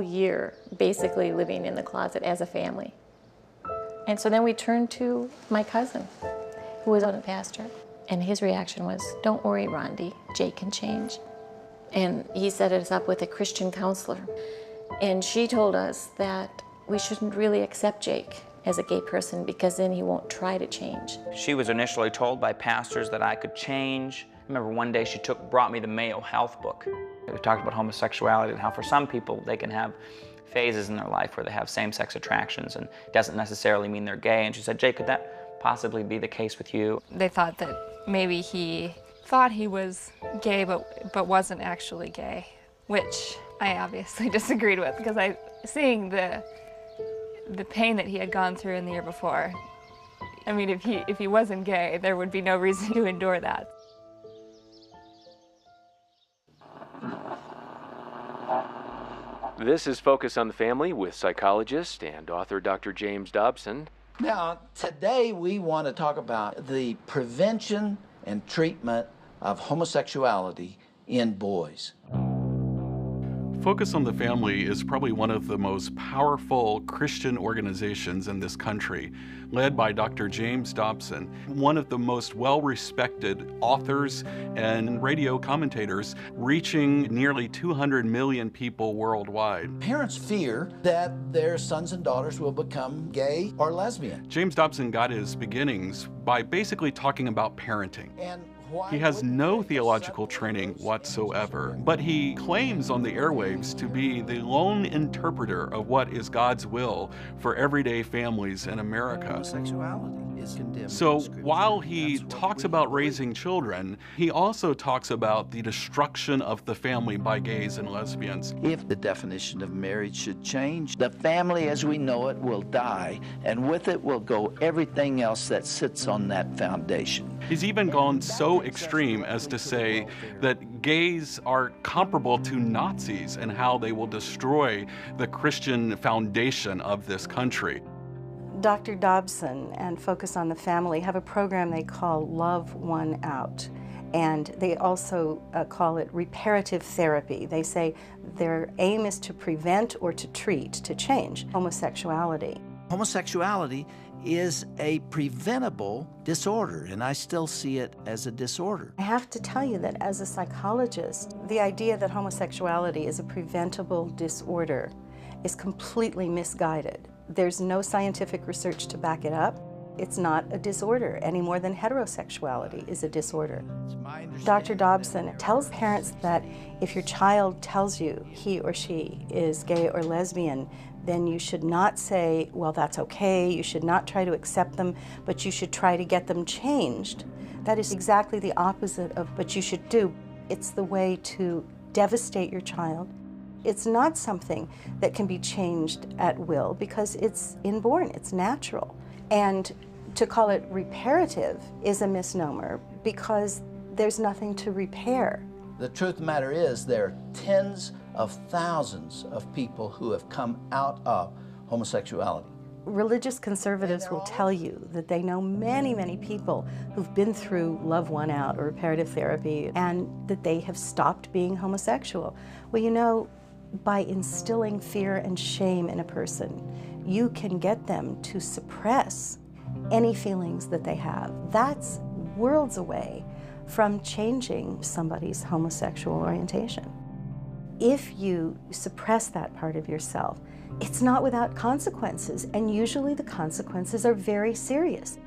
Year basically living in the closet as a family. And so then we turned to my cousin, who was a pastor, and his reaction was, "Don't worry, Rondi, Jake can change." And he set us up with a Christian counselor, and she told us that we shouldn't really accept Jake as a gay person because then he won't try to change. She was initially told by pastors that I could change. I remember one day she brought me the Mayo Health book. We talked about homosexuality and how for some people they can have phases in their life where they have same-sex attractions, and it doesn't necessarily mean they're gay. And she said, "Jake, could that possibly be the case with you?" They thought that maybe he thought he was gay but wasn't actually gay, which I obviously disagreed with, because seeing the pain that he had gone through in the year before, I mean, if he wasn't gay, there would be no reason to endure that. This is Focus on the Family with psychologist and author Dr. James Dobson. Now, today we want to talk about the prevention and treatment of homosexuality in boys. Focus on the Family is probably one of the most powerful Christian organizations in this country, led by Dr. James Dobson, one of the most well-respected authors and radio commentators, reaching nearly 200 million people worldwide. Parents fear that their sons and daughters will become gay or lesbian. James Dobson got his beginnings by basically talking about parenting. He has no theological training whatsoever, but he claims on the airwaves to be the lone interpreter of what is God's will for everyday families in America. Homosexuality is condemned. So while he talks about raising children, he also talks about the destruction of the family by gays and lesbians. If the definition of marriage should change, the family as we know it will die, and with it will go everything else that sits on that foundation. He's even gone so extreme as to say that gays are comparable to Nazis and how they will destroy the Christian foundation of this country. Dr. Dobson and Focus on the Family have a program they call Love One Out. And they also call it reparative therapy. They say their aim is to prevent or to treat, to change homosexuality. Homosexuality is a preventable disorder, and I still see it as a disorder. I have to tell you that as a psychologist, the idea that homosexuality is a preventable disorder is completely misguided. There's no scientific research to back it up. It's not a disorder any more than heterosexuality is a disorder. Dr. Dobson tells parents that if your child tells you he or she is gay or lesbian, then you should not say, well, that's okay, you should not try to accept them, but you should try to get them changed. That is exactly the opposite of what you should do. It's the way to devastate your child. It's not something that can be changed at will because it's inborn, it's natural. And to call it reparative is a misnomer because there's nothing to repair. The truth of the matter is there are tens of thousands of people who have come out of homosexuality. Religious conservatives will tell you that they know many, many people who've been through Love One Out or reparative therapy and that they have stopped being homosexual. Well, you know, by instilling fear and shame in a person, you can get them to suppress any feelings that they have. That's worlds away from changing somebody's homosexual orientation. If you suppress that part of yourself, it's not without consequences, and usually the consequences are very serious.